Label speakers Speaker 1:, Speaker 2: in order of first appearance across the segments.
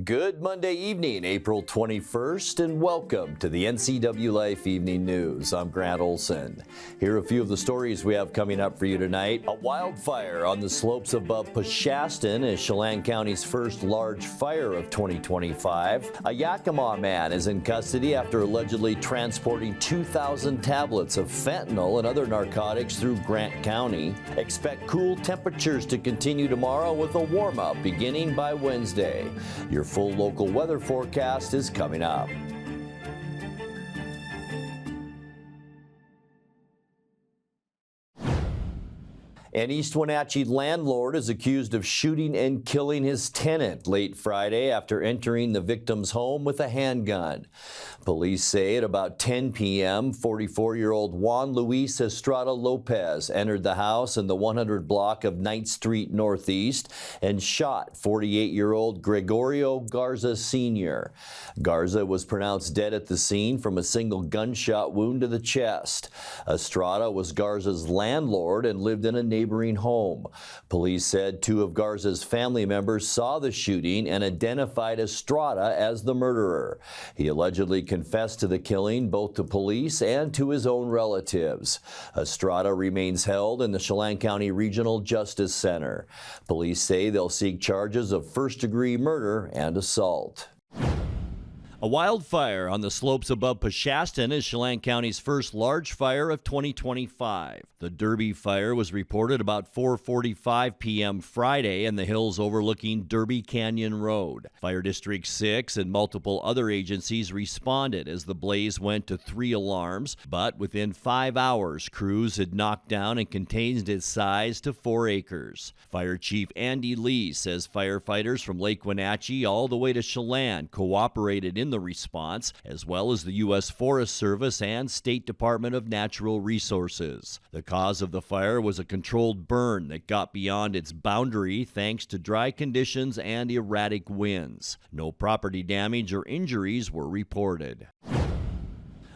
Speaker 1: Good Monday evening, April 21st, and welcome to the NCWLIFE Evening News. I'm Grant Olson. Here are a few of the stories we have coming up for you tonight. A wildfire on the slopes above Shaston is Chelan County's first large fire of 2025. A Yakima man is in custody after allegedly transporting 2,000 tablets of fentanyl and other narcotics through Grant County. Expect cool temperatures to continue tomorrow with a warm-up beginning by Wednesday. Your full local weather forecast is coming up. An East Wenatchee landlord is accused of shooting and killing his tenant late Friday after entering the victim's home with a handgun. Police say at about 10 p.m., 44-year-old Juan Luis Estrada Lopez entered the house in the 100 block of 9th Street Northeast and shot 48-year-old Gregorio Garza Sr. Garza was pronounced dead at the scene from a single gunshot wound to the chest. Estrada was Garza's landlord and lived in a neighboring home. Police said two of Garza's family members saw the shooting and identified Estrada as the murderer. He allegedly confessed to the killing both to police and to his own relatives. Estrada remains held in the Chelan County Regional Justice Center. Police say they'll seek charges of first-degree murder and assault. A wildfire on the slopes above Shaston is Chelan County's first large fire of 2025. The Derby fire was reported about 4:45 p.m. Friday in the hills overlooking Derby Canyon Road. Fire District 6 and multiple other agencies responded as the blaze went to 3 alarms, but within 5 hours, crews had knocked down and contained its size to 4 acres. Fire Chief Andy Lee says firefighters from Lake Wenatchee all the way to Chelan cooperated in the response, as well as the U.S. Forest Service and State Department of Natural Resources. The cause of the fire was a controlled burn that got beyond its boundary thanks to dry conditions and erratic winds. No property damage or injuries were reported.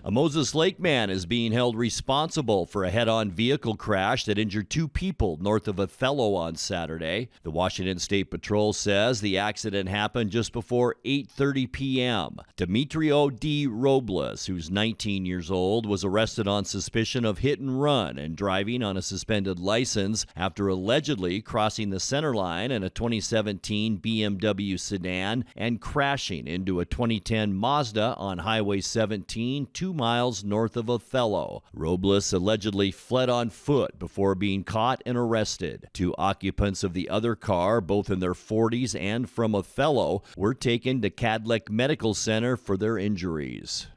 Speaker 1: A Moses Lake man is being held responsible for a head-on vehicle crash that injured 2 people north of Othello on Saturday. The Washington State Patrol says the accident happened just before 8:30 p.m. Demetrio D. Robles, who's 19 years old, was arrested on suspicion of hit and run and driving on a suspended license after allegedly crossing the center line in a 2017 BMW sedan and crashing into a 2010 Mazda on Highway 17 2 miles north of Othello. Robles allegedly fled on foot before being caught and arrested. 2 occupants of the other car, both in their 40s and from Othello, were taken to Cascade Medical Center for their injuries.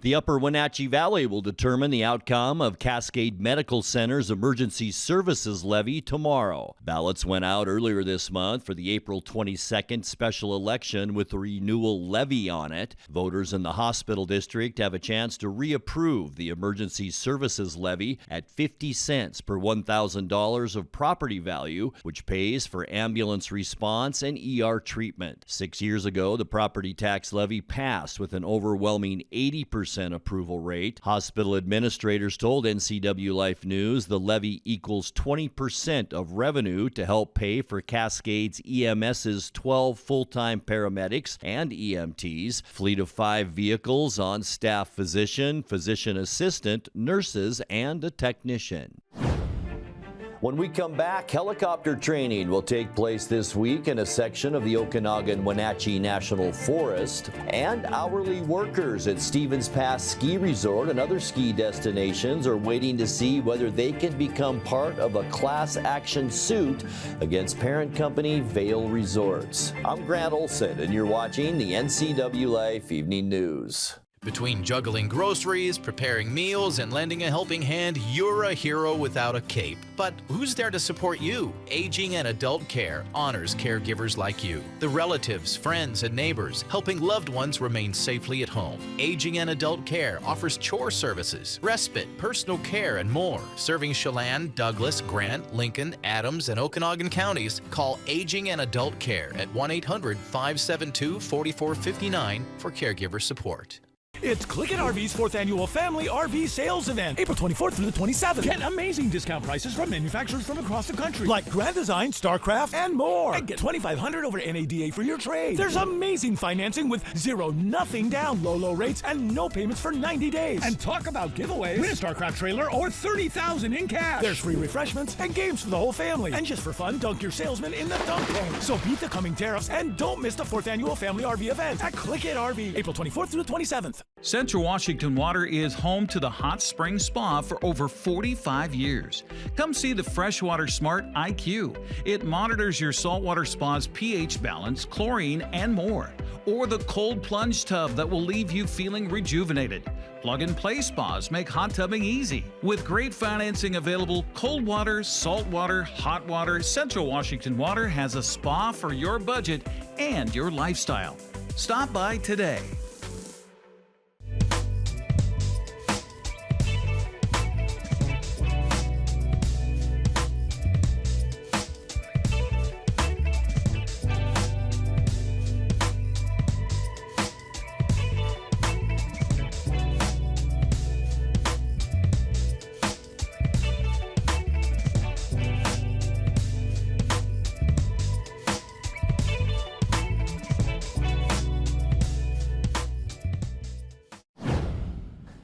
Speaker 1: The Upper Wenatchee Valley will determine the outcome of Cascade Medical Center's emergency services levy tomorrow. Ballots went out earlier this month for the April 22nd special election with the renewal levy on it. Voters in the hospital district have a chance to reapprove the emergency services levy at 50 cents per $1,000 of property value, which pays for ambulance response and ER treatment. 6 years ago, the property tax levy passed with an overwhelming 80% approval rate. Hospital administrators told NCWLIFE News the levy equals 20% of revenue to help pay for Cascade's EMS's 12 full-time paramedics and EMTs, fleet of 5 vehicles, on-staff physician, physician assistant, nurses, and a technician. When we come back, helicopter training will take place this week in a section of the Okanagan-Wenatchee National Forest, and hourly workers at Stevens Pass Ski Resort and other ski destinations are waiting to see whether they can become part of a class action suit against parent company Vail Resorts. I'm Grant Olson, and you're watching the NCWLIFE Evening News.
Speaker 2: Between juggling groceries, preparing meals, and lending a helping hand, you're a hero without a cape. But who's there to support you? Aging and Adult Care honors caregivers like you, the relatives, friends, and neighbors, helping loved ones remain safely at home. Aging and Adult Care offers chore services, respite, personal care, and more. Serving Chelan, Douglas, Grant, Lincoln, Adams, and Okanagan counties, call Aging and Adult Care at 1-800-572-4459 for caregiver support.
Speaker 3: It's Click It RV's 4th annual Family RV Sales Event, April 24th through the 27th. Get amazing discount prices from manufacturers from across the country, like Grand Design, StarCraft, and more. And get $2,500 over NADA for your trade. There's amazing financing with nothing down, low rates, and no payments for 90 days. And talk about giveaways. Win a StarCraft trailer or $30,000 in cash. There's free refreshments and games for the whole family. And just for fun, dunk your salesman in the dunk tank. So beat the coming tariffs and don't miss the 4th annual Family RV event at Click It RV, April 24th through the 27th.
Speaker 4: Central Washington Water is home to the Hot Spring Spa for over 45 years. Come see the Freshwater Smart IQ. It monitors your saltwater spa's pH balance, chlorine, and more. Or the cold plunge tub that will leave you feeling rejuvenated. Plug-and-play spas make hot tubbing easy. With great financing available, cold water, salt water, hot water, Central Washington Water has a spa for your budget and your lifestyle. Stop by today.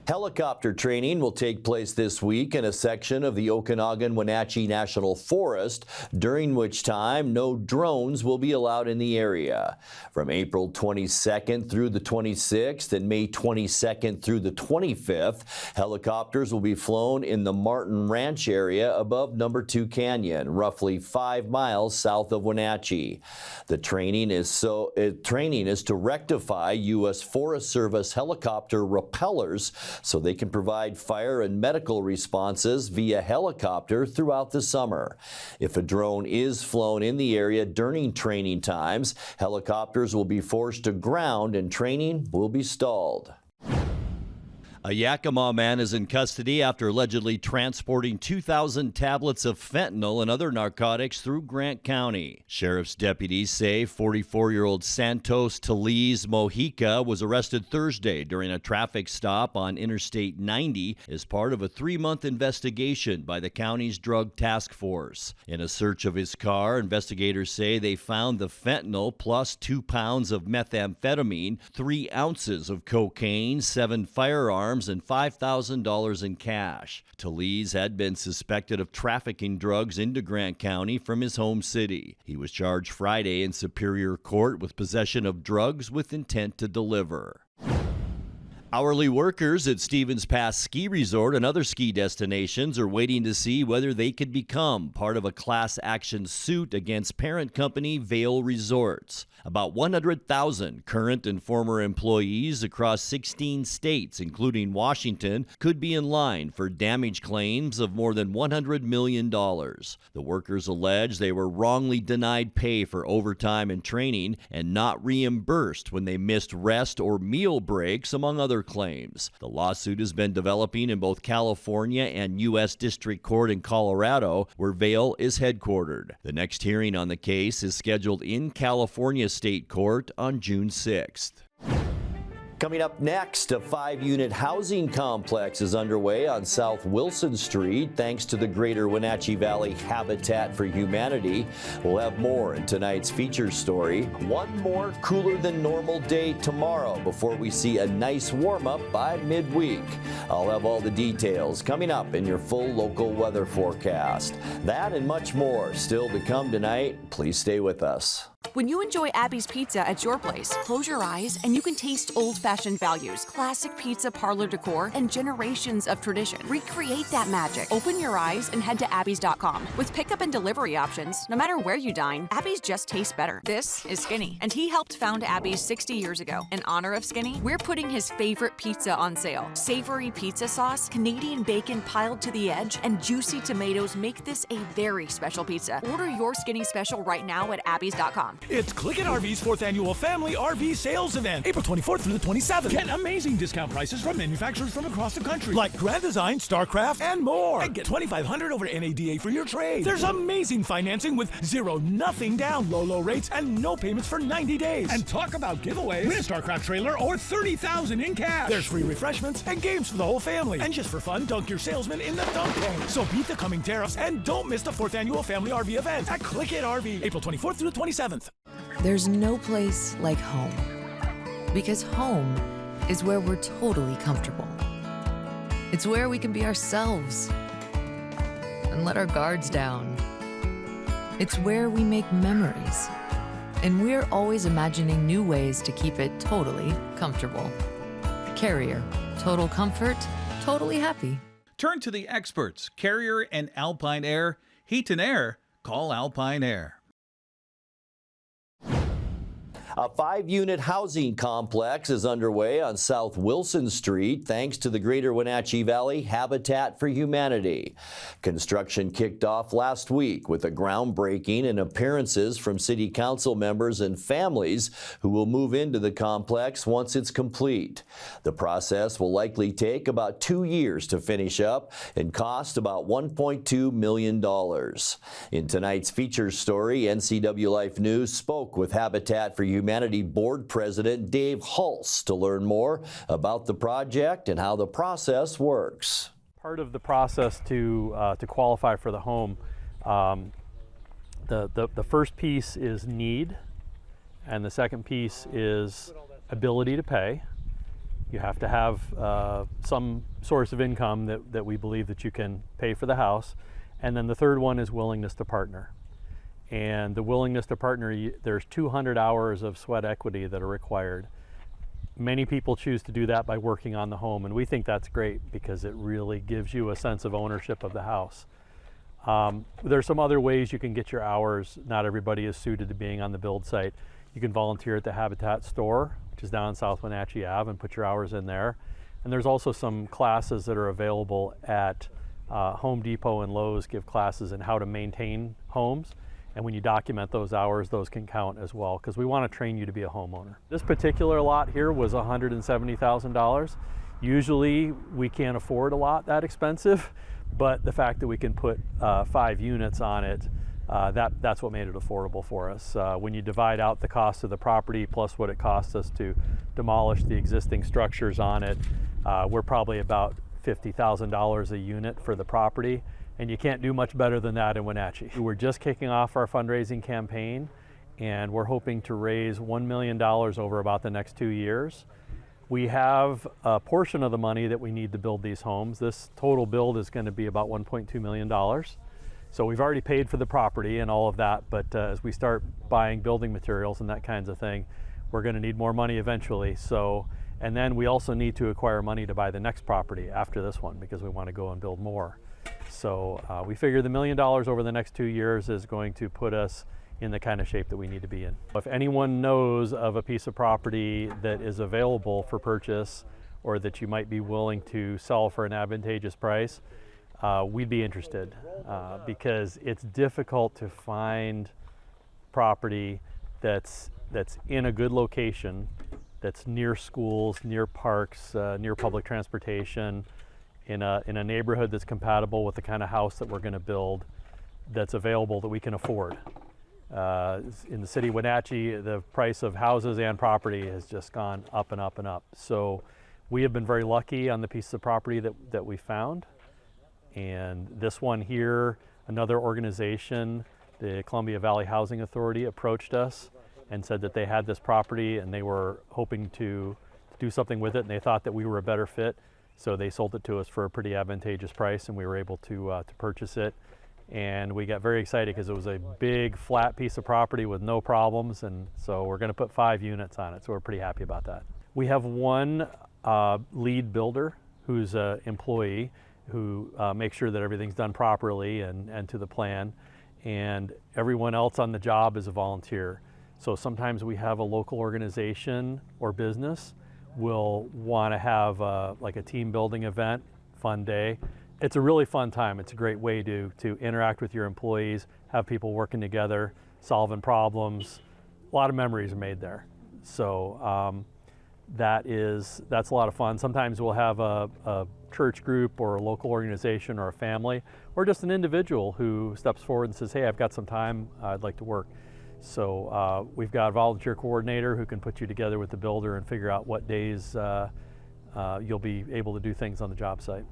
Speaker 1: Helicopter training will take place this week in a section of the Okanagan-Wenatchee National Forest, during which time no drones will be allowed in the area. From April 22nd through the 26th and May 22nd through the 25th, helicopters will be flown in the Martin Ranch area above Number 2 Canyon, roughly 5 miles south of Wenatchee. The training is to rectify U.S. Forest Service helicopter repellers so they can provide fire and medical responses via helicopter throughout the summer. If a drone is flown in the area during training times, helicopters will be forced to ground and training will be stalled. A Yakima man is in custody after allegedly transporting 2,000 tablets of fentanyl and other narcotics through Grant County. Sheriff's deputies say 44-year-old Santos Teliz Mojica was arrested Thursday during a traffic stop on Interstate 90 as part of a 3-month investigation by the county's drug task force. In a search of his car, investigators say they found the fentanyl plus 2 pounds of methamphetamine, 3 ounces of cocaine, 7 firearms, and $5,000 in cash. Teliz had been suspected of trafficking drugs into Grant County from his home city. He was charged Friday in Superior Court with possession of drugs with intent to deliver. Hourly workers at Stevens Pass Ski Resort and other ski destinations are waiting to see whether they could become part of a class action suit against parent company Vail Resorts. About 100,000 current and former employees across 16 states, including Washington, could be in line for damage claims of more than $100 million. The workers allege they were wrongly denied pay for overtime and training and not reimbursed when they missed rest or meal breaks, among other claims. The lawsuit has been developing in both California and U.S. District Court in Colorado, where Vail is headquartered. The next hearing on the case is scheduled in California State Court on June 6th. Coming up next, a 5-unit housing complex is underway on South Wilson Street thanks to the Greater Wenatchee Valley Habitat for Humanity. We'll have more in tonight's feature story. One more cooler than normal day tomorrow before we see a nice warm-up by midweek. I'll have all the details coming up in your full local weather forecast. That and much more still to come tonight. Please stay with us.
Speaker 5: When you enjoy Abby's Pizza at your place, close your eyes and you can taste old-fashioned values, classic pizza parlor decor, and generations of tradition. Recreate that magic. Open your eyes and head to abbys.com. With pickup and delivery options, no matter where you dine, Abby's just tastes better. This is Skinny, and he helped found Abby's 60 years ago. In honor of Skinny, we're putting his favorite pizza on sale. Savory pizza sauce, Canadian bacon piled to the edge, and juicy tomatoes make this a very special pizza. Order your Skinny special right now at abbys.com.
Speaker 3: It's Click It RV's 4th annual Family RV Sales Event, April 24th through the 27th. Get amazing discount prices from manufacturers from across the country, like Grand Design, StarCraft, and more. And get $2,500 over NADA for your trade. There's amazing financing with nothing down, low rates, and no payments for 90 days. And talk about giveaways. Win a StarCraft trailer or $30,000 in cash. There's free refreshments and games for the whole family. And just for fun, dunk your salesman in the dunk tank. So beat the coming tariffs and don't miss the 4th annual Family RV event at Click It RV, April 24th through the 27th.
Speaker 6: There's no place like home, because home is where we're totally comfortable. It's where we can be ourselves and let our guards down. It's where we make memories, and we're always imagining new ways to keep it totally comfortable. Carrier, total comfort, totally happy.
Speaker 4: Turn to the experts, Carrier and Alpine Air. Heat and air, call Alpine Air.
Speaker 1: A 5-unit housing complex is underway on South Wilson Street thanks to the Greater Wenatchee Valley Habitat for Humanity. Construction kicked off last week with a groundbreaking and appearances from city council members and families who will move into the complex once it's complete. The process will likely take about 2 years to finish up and cost about $1.2 million. In tonight's feature story, NCWLIFE News spoke with Habitat for Humanity Board President Dave Hulse to learn more about the project and how the process works.
Speaker 7: Part of the process to qualify for the home, the first piece is need, and the second piece is ability to pay. You have to have some source of income that we believe that you can pay for the house, and then the third one is willingness to partner. And the willingness to partner, there's 200 hours of sweat equity that are required. Many people choose to do that by working on the home, and we think that's great because it really gives you a sense of ownership of the house. There's some other ways you can get your hours. Not everybody is suited to being on the build site. You can volunteer at the Habitat store, which is down on South Wenatchee Ave, and put your hours in there. And there's also some classes that are available at Home Depot and Lowe's, give classes in how to maintain homes. And when you document those hours, those can count as well, because we want to train you to be a homeowner. This particular lot here was $170,000. Usually we can't afford a lot that expensive, but the fact that we can put 5 units on it, that's what made it affordable for us. When you divide out the cost of the property plus what it costs us to demolish the existing structures on it, we're probably about $50,000 a unit for the property. And you can't do much better than that in Wenatchee. We're just kicking off our fundraising campaign, and we're hoping to raise $1 million over about the next 2 years. We have a portion of the money that we need to build these homes. This total build is going to be about $1.2 million. So we've already paid for the property and all of that, but as we start buying building materials and that kinds of thing, we're going to need more money eventually. And then we also need to acquire money to buy the next property after this one because we want to go and build more. So we figure the $1 million over the next 2 years is going to put us in the kind of shape that we need to be in. If anyone knows of a piece of property that is available for purchase or that you might be willing to sell for an advantageous price, we'd be interested because it's difficult to find property that's in a good location, that's near schools, near parks, near public transportation, in a neighborhood that's compatible with the kind of house that we're going to build, that's available, that we can afford. In the city of Wenatchee, the price of houses and property has just gone up and up and up. So we have been very lucky on the piece of property that we found. And this one here, another organization, the Columbia Valley Housing Authority, approached us and said that they had this property and they were hoping to do something with it, and they thought that we were a better fit. So they sold it to us for a pretty advantageous price, and we were able to purchase it. And we got very excited because it was a big flat piece of property with no problems, and so we're going to put 5 units on it, so we're pretty happy about that. We have one lead builder who's an employee who makes sure that everything's done properly and to the plan, and everyone else on the job is a volunteer. So sometimes we have a local organization or business will want to have like a team building event, fun day. It's a really fun time. It's a great way to interact with your employees, have people working together, solving problems, a lot of memories are made there. So that's a lot of fun. Sometimes we'll have a church group or a local organization or a family or just an individual who steps forward and says, hey, I've got some time, I'd like to work. So we've got a volunteer coordinator who can put you together with the builder and figure out what days you'll be able to do things on the job site.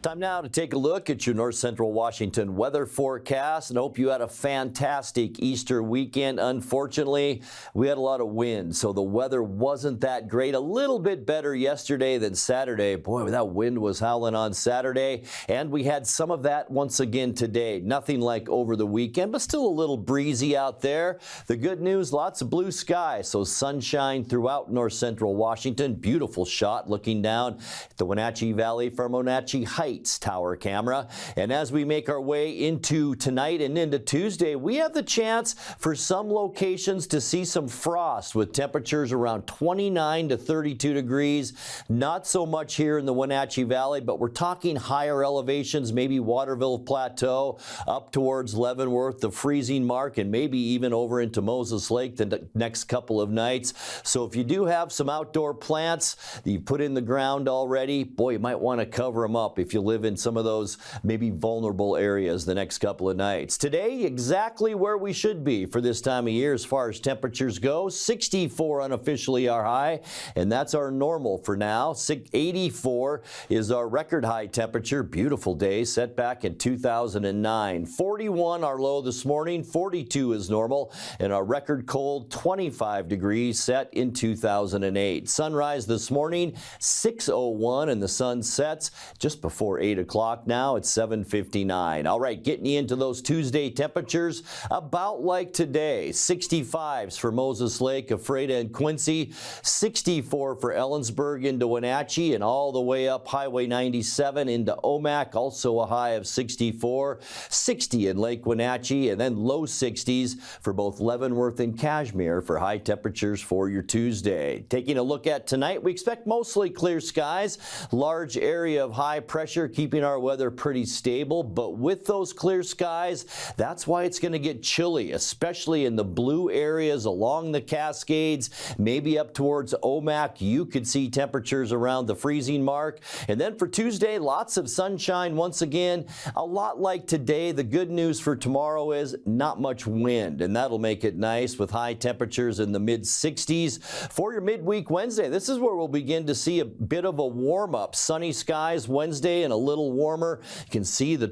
Speaker 1: Time now to take a look at your North Central Washington weather forecast, and hope you had a fantastic Easter weekend. Unfortunately, we had a lot of wind, so the weather wasn't that great. A little bit better yesterday than Saturday. Boy, that wind was howling on Saturday, and we had some of that once again today. Nothing like over the weekend, but still a little breezy out there. The good news, lots of blue sky, so sunshine throughout North Central Washington. Beautiful shot looking down at the Wenatchee Valley from Wenatchee Heights tower camera. And as we make our way into tonight and into Tuesday, we have the chance for some locations to see some frost with temperatures around 29 to 32 degrees. Not so much here in the Wenatchee Valley, but we're talking higher elevations, maybe Waterville Plateau, up towards Leavenworth, the freezing mark, and maybe even over into Moses Lake the next couple of nights. So if you do have some outdoor plants that you put in the ground already, boy, you might want to cover them up if you live in some of those maybe vulnerable areas the next couple of nights. Today, exactly where we should be for this time of year as far as temperatures go. 64 unofficially our high, and that's our normal for now. 84 is our record high temperature. Beautiful day set back in 2009. 41 our low this morning. 42 is normal, and our record cold 25 degrees set in 2008. Sunrise this morning 6:01, and the sun sets just before 8 o'clock now at 7:59. All right, getting you into those Tuesday temperatures about like today. 65s for Moses Lake, Ephrata, and Quincy. 64 for Ellensburg into Wenatchee, and all the way up Highway 97 into Omak, also a high of 64. 60 in Lake Wenatchee, and then low 60s for both Leavenworth and Cashmere for high temperatures for your Tuesday. Taking a look at tonight, we expect mostly clear skies. Large area of high pressure keeping our weather pretty stable, but with those clear skies, that's why it's going to get chilly, especially in the blue areas along the Cascades, maybe up towards Omak. You could see temperatures around the freezing mark. And then for Tuesday, lots of sunshine once again, a lot like today. The good news for tomorrow is not much wind, and that'll make it nice with high temperatures in the mid-60s. For your midweek Wednesday, this is where we'll begin to see a bit of a warm-up. Sunny skies Wednesday and a little warmer. You can see the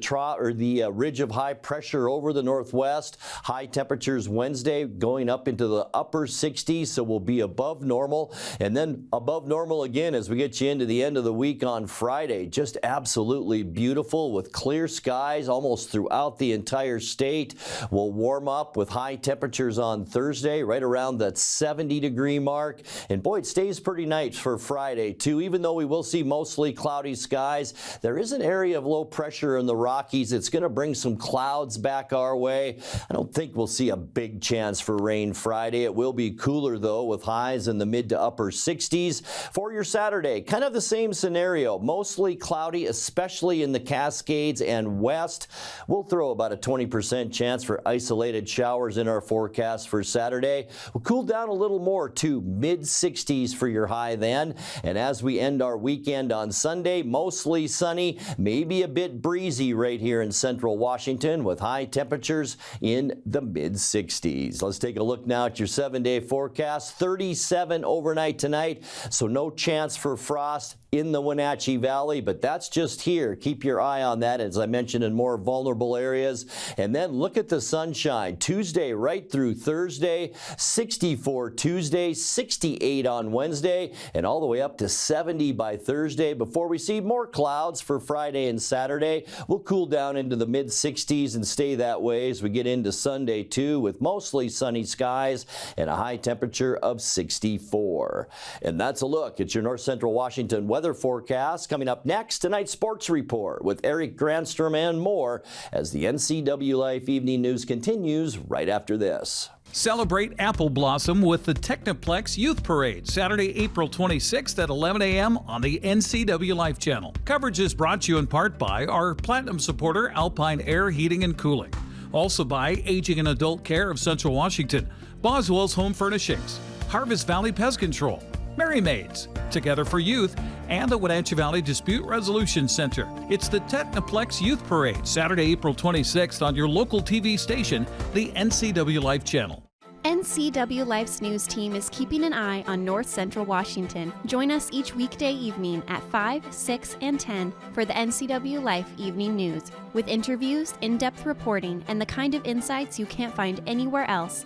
Speaker 1: ridge of high pressure over the northwest. High temperatures Wednesday going up into the upper 60s, so we'll be above normal, and then above normal again as we get you into the end of the week on Friday. Just absolutely beautiful with clear skies almost throughout the entire state. We'll warm up with high temperatures on Thursday right around that 70-degree mark, and boy, it stays pretty nice for Friday too. Even though we will see mostly cloudy skies, there is an area of low pressure in the Rockies. It's going to bring some clouds back our way. I don't think we'll see a big chance for rain Friday. It will be cooler though, with highs in the mid to upper 60s. For your Saturday, kind of the same scenario. Mostly cloudy, especially in the Cascades and west. We'll throw about a 20% chance for isolated showers in our forecast for Saturday. We'll cool down a little more to mid-60s for your high then. And as we end our weekend on Sunday, mostly sunny, maybe a bit breezy right here in central Washington with high temperatures in the mid-60s. Let's take a look now at your 7-day forecast. 37 overnight tonight, so no chance for frost in the Wenatchee Valley, but that's just here. Keep your eye on that, as I mentioned, in more vulnerable areas. And then look at the sunshine. Tuesday right through Thursday, 64 Tuesday, 68 on Wednesday, and all the way up to 70 by Thursday before we see more clouds for Friday and Saturday. We'll cool down into the mid-60s and stay that way as we get into Sunday too, with mostly sunny skies and a high temperature of 64. And that's a look at your North Central Washington weather forecast. Coming up next, tonight's sports report with Eric Granstrom and more as the NCWLIFE Evening News continues right after this.
Speaker 4: Celebrate Apple Blossom with the Technoplex Youth Parade, Saturday, April 26th at 11 a.m. on the NCWLIFE channel. Coverage is brought to you in part by our Platinum supporter, Alpine Air Heating and Cooling. Also by Aging and Adult Care of Central Washington, Boswell's Home Furnishings, Harvest Valley Pest Control, Merry Maids, Together for Youth, and the Wenatchee Valley Dispute Resolution Center. It's the Technoplex Youth Parade, Saturday, April 26th on your local TV station, the NCWLIFE channel.
Speaker 8: NCWLIFE's news team is keeping an eye on North Central Washington. Join us each weekday evening at 5, 6, and 10 for the NCWLIFE Evening News, with interviews, in-depth reporting, and the kind of insights you can't find anywhere else.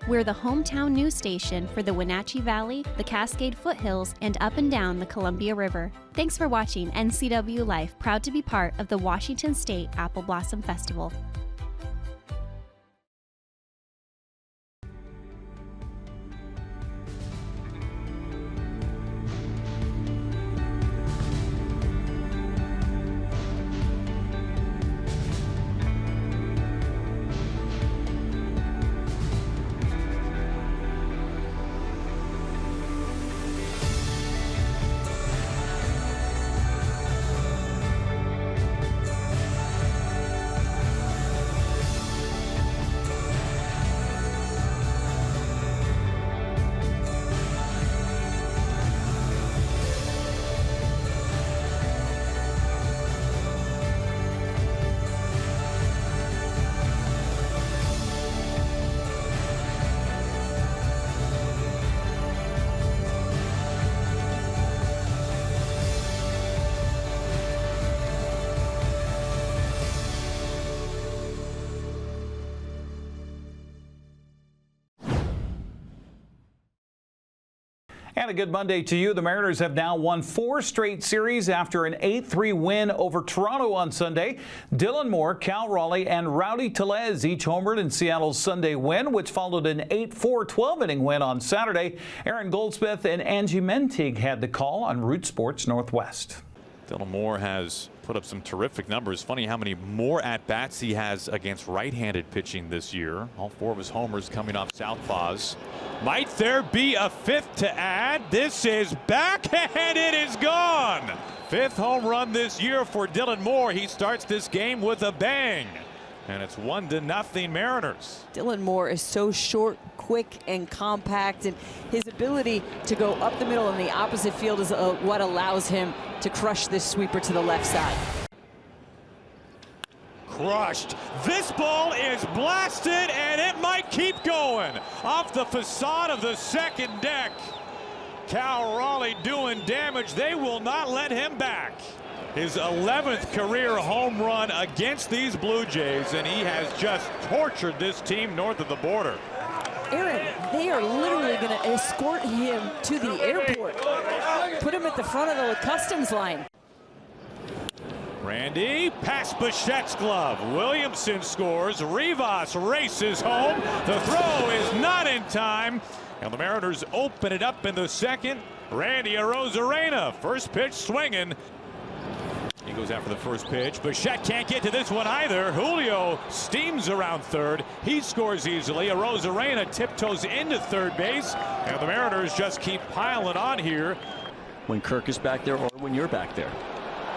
Speaker 8: We're the hometown news station for the Wenatchee Valley, the Cascade Foothills, and up and down the Columbia River. Thanks for watching NCWLIFE, proud to be part of the Washington State Apple Blossom Festival.
Speaker 4: And a good Monday to you. The Mariners have now won 4 straight series after an 8-3 win over Toronto on Sunday. Dylan Moore, Cal Raleigh, and Rowdy Tellez each homered in Seattle's Sunday win, which followed an 8-4 12-inning win on Saturday. Aaron Goldsmith and Angie Mentig had the call on Root Sports Northwest.
Speaker 9: Dylan Moore has put up some terrific numbers. Funny how many more at-bats he has against right-handed pitching this year. All 4 of his homers coming off southpaws. Might there be a 5th to add? This is back and it is gone. 5th home run this year for Dylan Moore. He starts this game with a bang. And it's 1-0 Mariners.
Speaker 10: Dylan Moore is so short, quick, and compact, and his ability to go up the middle in the opposite field is what allows him to crush this sweeper to the left side.
Speaker 9: Crushed. This ball is blasted, and it might keep going off the facade of the second deck. Cal Raleigh doing damage. They will not let him back. His 11th career home run against these Blue Jays, and he has just tortured this team north of the border.
Speaker 10: Aaron, they are literally going to escort him to the airport. Put him at the front of the customs line.
Speaker 9: Randy, past Bichette's glove. Williamson scores. Rivas races home. The throw is not in time. And the Mariners open it up in the second. Randy Arozarena, first pitch swinging. He goes after the first pitch. Bichette can't get to this one either. Julio steams around third. He scores easily. Arozarena tiptoes into third base. And the Mariners just keep piling on here.
Speaker 11: When Kirk is back there or when you're back there.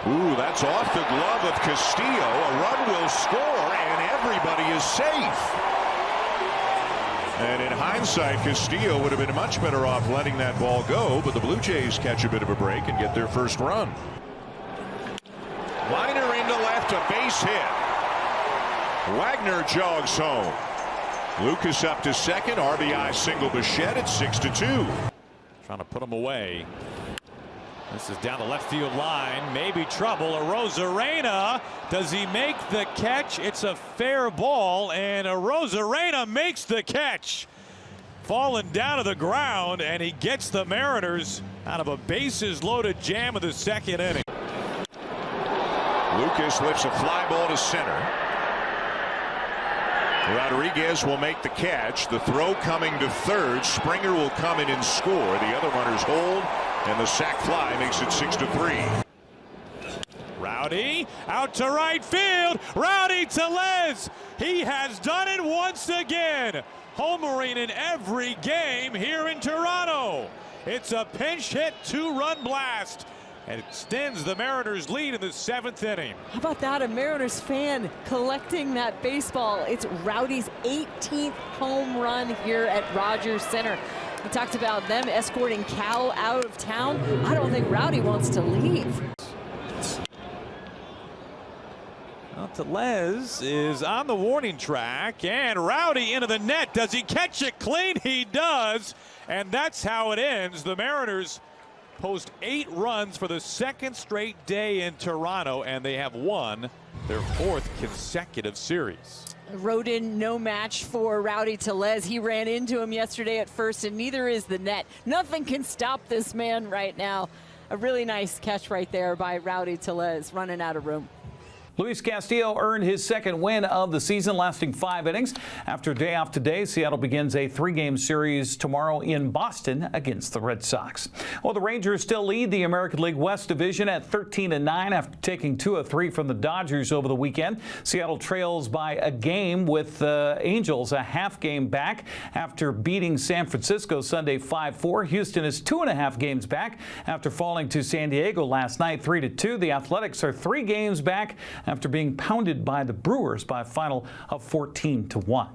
Speaker 12: Ooh, that's off the glove of Castillo. A run will score, and everybody is safe. And in hindsight, Castillo would have been much better off letting that ball go, but the Blue Jays catch a bit of a break and get their first run. Liner into left, a base hit. Wagner jogs home. Lucas up to second, RBI single Bichette at 6-2.
Speaker 9: Trying to put him away. This is down the left field line. Maybe trouble. Arozarena. Does he make the catch? It's a fair ball, and Arozarena makes the catch. Falling down to the ground, and he gets the Mariners out of a bases-loaded jam of the second inning.
Speaker 12: Lucas lifts a fly ball to center. Rodriguez will make the catch. The throw coming to third. Springer will come in and score. The other runners hold, and the sac fly makes it 6-3.
Speaker 9: Rowdy out to right field. Rowdy Tellez. He has done it once again. Homering in every game here in Toronto. It's a pinch hit 2-run blast. and extends the Mariners' lead in the 7th inning.
Speaker 10: How about that? A Mariners fan collecting that baseball. It's Rowdy's 18th home run here at Rogers Center. We talked about them escorting Cal out of town. I don't think Rowdy wants to leave.
Speaker 9: Well, Tellez is on the warning track, and Rowdy into the net. Does he catch it clean? He does, and that's how it ends. The Mariners post 8 runs for the 2nd straight day in Toronto, and they have won their 4th consecutive series.
Speaker 10: Rodin, no match for Rowdy Tellez. He ran into him yesterday at first, and neither is the net. Nothing can stop this man right now. A really nice catch right there by Rowdy Tellez, running out of room.
Speaker 4: Luis Castillo earned his 2nd win of the season, lasting 5 innings. After a day off today, Seattle begins a 3-game series tomorrow in Boston against the Red Sox. Well, the Rangers still lead the American League West Division at 13-9 after taking 2 of 3 from the Dodgers over the weekend. Seattle trails by a game with the Angels a half game back after beating San Francisco Sunday 5-4. Houston is 2.5 games back after falling to San Diego last night 3-2. The Athletics are 3 games back after being pounded by the Brewers by a final of 14-1.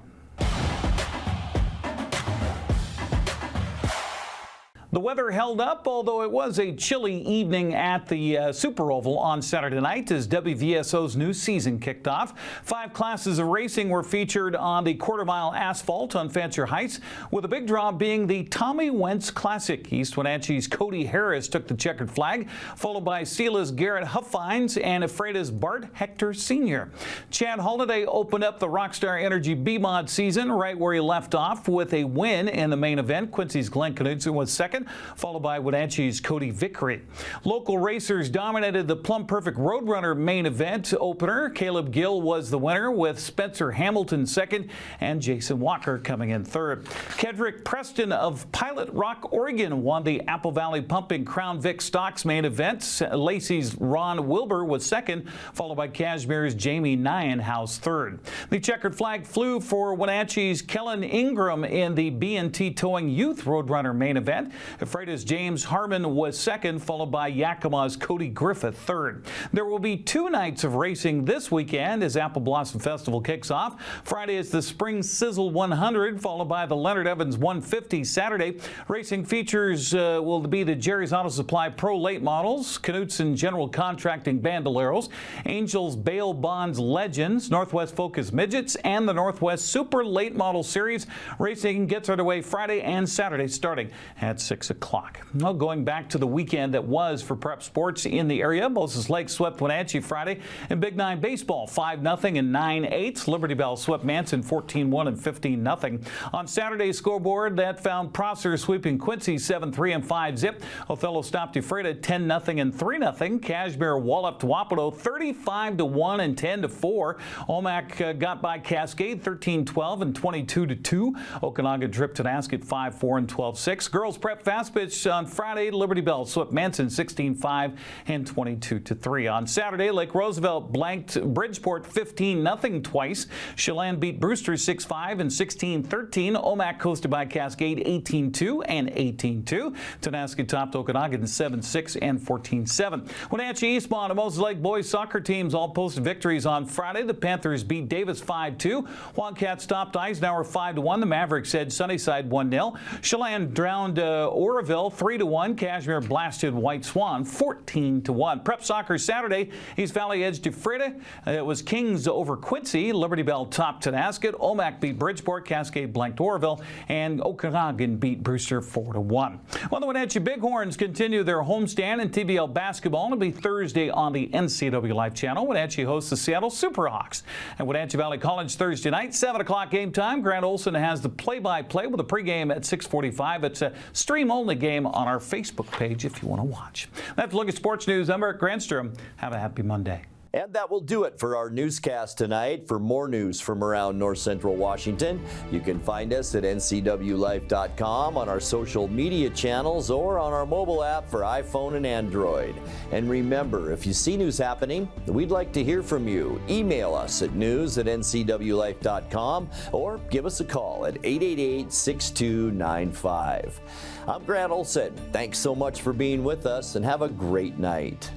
Speaker 4: The weather held up, although it was a chilly evening at the Super Oval on Saturday night as WVSO's new season kicked off. 5 classes of racing were featured on the quarter-mile asphalt on Fancher Heights, with a big draw being the Tommy Wentz Classic. East Wenatchee's Cody Harris took the checkered flag, followed by Sela's Garrett Huffines and Ephrata's Bart Hector Sr. Chad Holliday opened up the Rockstar Energy B-Mod season right where he left off with a win in the main event. Quincy's Glenn Knudsen was second, followed by Wenatchee's Cody Vickery. Local racers dominated the Plum Perfect Roadrunner main event opener. Caleb Gill was the winner, with Spencer Hamilton second and Jason Walker coming in third. Kedrick Preston of Pilot Rock, Oregon won the Apple Valley Pumping Crown Vic Stocks main event. Lacey's Ron Wilbur was second, followed by Cashmere's Jamie Nyenhouse third. The checkered flag flew for Wenatchee's Kellen Ingram in the B&T Towing Youth Roadrunner main event. Ephrata's James Harmon was second, followed by Yakima's Cody Griffith third. There will be 2 nights of racing this weekend as Apple Blossom Festival kicks off. Friday is the Spring Sizzle 100, followed by the Leonard Evans 150. Saturday, racing features will be the Jerry's Auto Supply Pro Late Models, Knudsen General Contracting Bandoleros, Angels Bail Bonds Legends, Northwest Focus Midgets, and the Northwest Super Late Model Series. Racing gets underway Friday and Saturday starting at 6 o'clock. Well, going back to the weekend that was for prep sports in the area, Moses Lake swept Wenatchee Friday in Big 9 baseball 5-0 and 9-8. Liberty Bell swept Manson 14-1 and 15-0. On Saturday's scoreboard, that found Prosser sweeping Quincy 7-3 and 5-zip. Othello stopped Ephrata 10-0 and 3-0. Cashmere walloped Wapito 35-1 and 10-4. Omak got by Cascade 13-12 and 22-2. Okanagan dripped to Ascot 5-4 and 12-6. Girls prep fast pitch on Friday. Liberty Bell swept Manson 16-5 and 22-3. On Saturday, Lake Roosevelt blanked Bridgeport 15-0 twice. Chelan beat Brewster 6-5 and 16-13. Omak coasted by Cascade 18-2 and 18-2. Tonasket topped Okanagan 7-6 and 14-7. Wenatchee, Eastmont, and Moses Lake boys soccer teams all posted victories on Friday. The Panthers beat Davis 5-2. Wildcats topped Eisenhower 5-1. The Mavericks edged Sunnyside 1-0. Chelan drowned Oroville 3-1. Cashmere blasted White Swan 14-1. Prep soccer Saturday, East Valley edged Ephrata. It was Kings over Quincy. Liberty Bell topped Tonasket. Omak beat Bridgeport. Cascade blanked Oroville, and Okanagan beat Brewster 4-1. Well, the Wenatchee Bighorns continue their homestand in TBL basketball. It'll be Thursday on the NCWLIFE channel. Wenatchee hosts the Seattle Superhawks at Wenatchee Valley College Thursday night, 7 o'clock game time. Grant Olson has the play-by-play with a pregame at 6:45. It's a stream-only game on our Facebook page if you want to watch. That's a look at sports news. I'm Eric Granstrom. Have a happy Monday.
Speaker 1: And that will do it for our newscast tonight. For more news from around North Central Washington, you can find us at ncwlife.com, on our social media channels, or on our mobile app for iPhone and Android. And remember, if you see news happening, we'd like to hear from you. Email us at news@ncwlife.com or give us a call at 888-6295. I'm Grant Olson. Thanks so much for being with us, and have a great night.